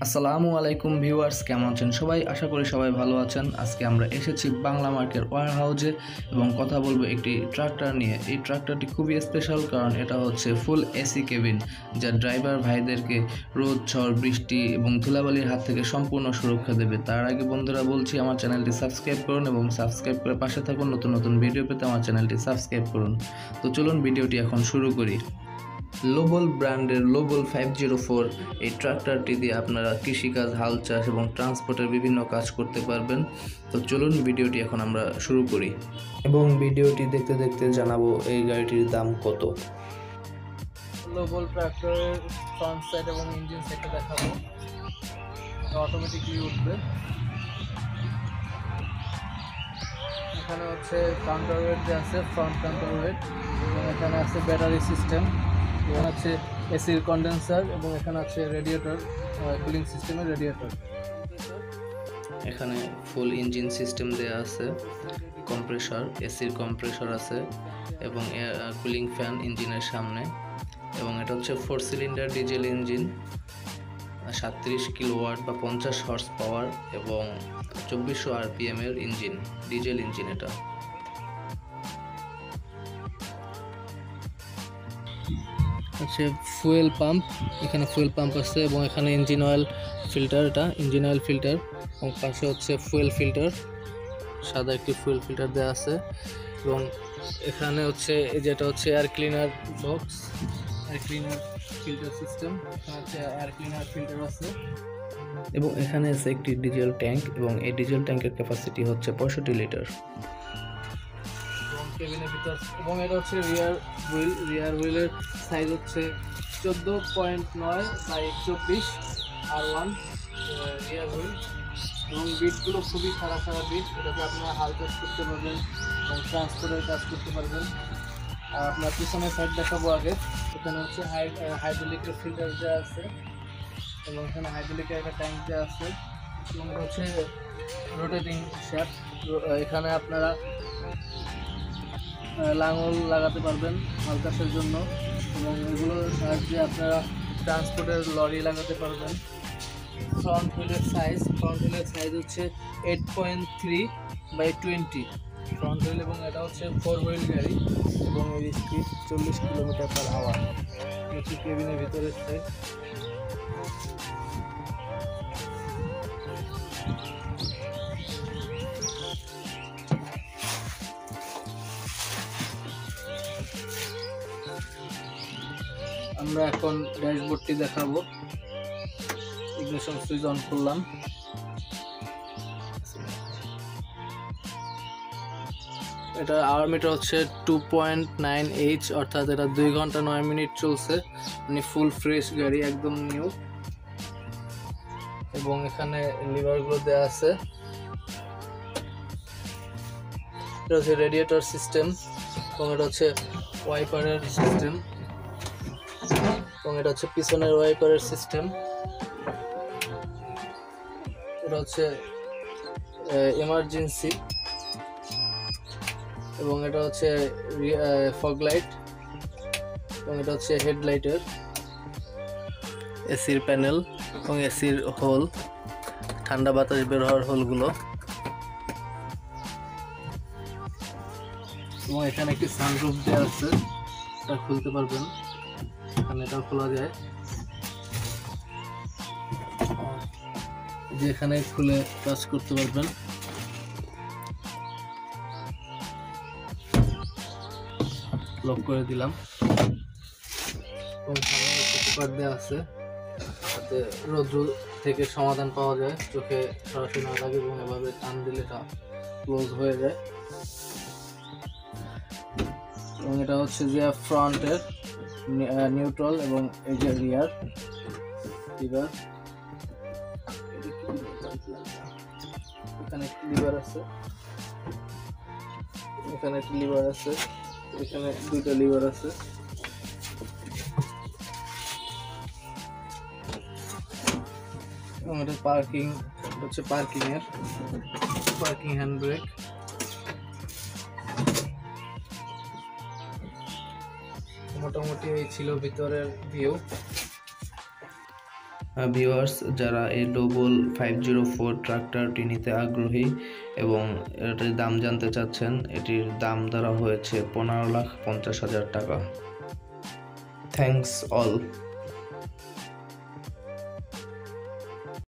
আসসালামু আলাইকুম ভিউয়ার্স, কেমন আছেন সবাই? আশা করি সবাই ভালো আছেন। আজকে আমরা এসেছি বাংলা মার্কের ওয়্যার হাউজে এবং কথা বলবো একটি ট্রাক্টর নিয়ে। এই ট্রাক্টরটি খুবই স্পেশাল, কারণ এটা হচ্ছে ফুল এসি কেবিন, যা ড্রাইভার ভাইদেরকে রোদ, ঝড়, বৃষ্টি এবং ধুলাবালির হাত থেকে সম্পূর্ণ সুরক্ষা দেবে। তার আগে বন্ধুরা বলছি, আমার চ্যানেলটি সাবস্ক্রাইব করুন এবং সাবস্ক্রাইব করে পাশে থাকুন। নতুন নতুন ভিডিও পেতে আমার চ্যানেলটি সাবস্ক্রাইব করুন। তো চলুন ভিডিওটি এখন শুরু করি। লোবল ব্র্যান্ডের লোবল 504 এই ট্রাক্টরটি দিয়ে আপনারা কৃষিকাজ, হাল চাষ এবং ট্রান্সপোর্টের বিভিন্ন কাজ করতে পারবেন। তো চলুন ভিডিওটি এখন আমরা শুরু করি এবং ভিডিওটি দেখতে দেখতে জানাবো এই গাড়িটির দাম কত। লোবল ট্রাক্টরের ফ্রন্ট সাইড এবং ইঞ্জিন সাইডটা দেখাবো। অটোমেটিকলি উঠবে। এখানে হচ্ছে কাউন্টার ওয়েট যে আছে, ফ্রন্ট কাউন্টার ওয়েট, এবং এখানে আছে ব্যাটারি সিস্টেম, এখানে আছে এসির কন্ডেন্সার, এবং এখানে আছে রেডিয়েটর, কুলিং সিস্টেমের রেডিয়েটর। এখানে ফুল ইঞ্জিন সিস্টেম দেওয়া আছে, কম্প্রেসর, এসির কম্প্রেসর আছে এবং কুলিং ফ্যান ইঞ্জিনের সামনে। এবং এটা হচ্ছে 4 সিলিন্ডার ডিজেল ইঞ্জিন, 37 কিলোওয়াট বা 50 হর্স পাওয়ার এবং 2400 আরপিএম এর ইঞ্জিন, ডিজেল ইঞ্জিন। এটা হচ্ছে ফুয়েল পাম্প, এখানে ফুয়েল পাম্প আছে এবং এখানে ইঞ্জিন অয়েল ফিল্টার, এটা ইঞ্জিন অয়েল ফিল্টার, এবং পাশে হচ্ছে ফুয়েল ফিল্টার, সাদা একটি ফুয়েল ফিল্টার দেওয়া আছে। এবং এখানে হচ্ছে যেটা হচ্ছে air cleaner box, air cleaner filter system, এখানে হচ্ছে এয়ার ক্লিনার ফিল্টার আছে। এবং এখানে আছে একটি ডিজেল ট্যাঙ্ক এবং এই ডিজেল ট্যাঙ্কের ক্যাপাসিটি হচ্ছে 65 লিটার। এবং কেবিনের ভিতর, এবং এটা হচ্ছে রিয়ার হুইলের সাইজ হচ্ছে 14.9 বাই 24 R1 রিয়ার হুইল। এবং বিটগুলো খুবই খারাপ বিট, এটাতে আপনারা হাল চাষ করতে পারবেন এবং ট্রান্সপোর্টের কাজ করতে পারবেন। আর আপনার পিছনের সাইড দেখাবো আগে। এখানে হচ্ছে হাইড্রোলিকের ফিল্টার দেওয়া আছে এবং এখানে হাইড্রোলিকের একটা ট্যাঙ্ক দেওয়া আছে, এবং এটা হচ্ছে রোটেটিং শ্যাফট। এখানে আপনারা লাঙল লাগাতে পারবেন হাল চাষের জন্য, এবং এগুলোর সাহায্যে আপনারা ট্রান্সপোর্টের লরি লাগাতে পারবেন। ফ্রন্ট হুইলের সাইজ হচ্ছে 8.3 বাই 20 ফ্রন্ট হুইল, এবং এটা হচ্ছে 4 হুইল গাড়ি এবং এর স্পিড 40 কিলোমিটার/আওয়ার। হচ্ছে কেবিনের ভিতরের সাইড। আমরা এখন ড্যাশবোর্ডটি দেখাবো। ইগনিশন সুইচ অন করলাম। এটা আওয়ার মিটার হচ্ছে 2.9H, অর্থাৎ এটা 2 ঘন্টা 9 মিনিট চলছে, মানে ফুল ফ্রেশ গাড়ি, একদম নিউ। এবং এখানে লিভারগুলো দেওয়া আছে। এটা হচ্ছে রেডিয়েটর সিস্টেম, এবং এটা হচ্ছে ওয়াইপারের সিস্টেম, এবং এটা হচ্ছে পিছনের ওয়াইপারের সিস্টেম। এটা হচ্ছে এমার্জেন্সি, এবং এটা হচ্ছে ফগ লাইট, এবং এটা হচ্ছে হেডলাইটের। এসির প্যানেল এবং এসির হোল, ঠান্ডা বাতাস বের হওয়ার হোলগুলো। এবং এখানে একটি সানরুফ দেওয়া আছে, এটা খুলতে পারবেন, এখানে এটা খোলা যায়, যে এখানে খুলে কাজ করতে পারবেন। লক করে দিলাম। এবং সামনে একটি পেপার দেওয়া আছে, যাতে রৌদ্র থেকে সমাধান পাওয়া যায়, চোখে সরাসরি না লাগে, এবং এভাবে টান দিলে এটা ক্লোজ হয়ে যায়। এবং এটা হচ্ছে যে ফ্রন্টের নিউট্রাল, এবং এই যে রিয়ার লিভার। এখানে একটি লিভার আছে, এখানে একটি লিভার আছে, এখানে দুইটা লিভার আছে। এবং এটা পার্কিং, হচ্ছে পার্কিং হ্যান্ড ব্রেক। মোটামুটি এই ছিল ভিতরের ভিউ। ভিউয়ার্স, যারা এই ডবল 504 ট্রাক্টরটি নিতে আগ্রহী এবং এটির দাম জানতে চাচ্ছেন, এটির দাম ধরা হয়েছে 15,50,000 টাকা। Thanks all.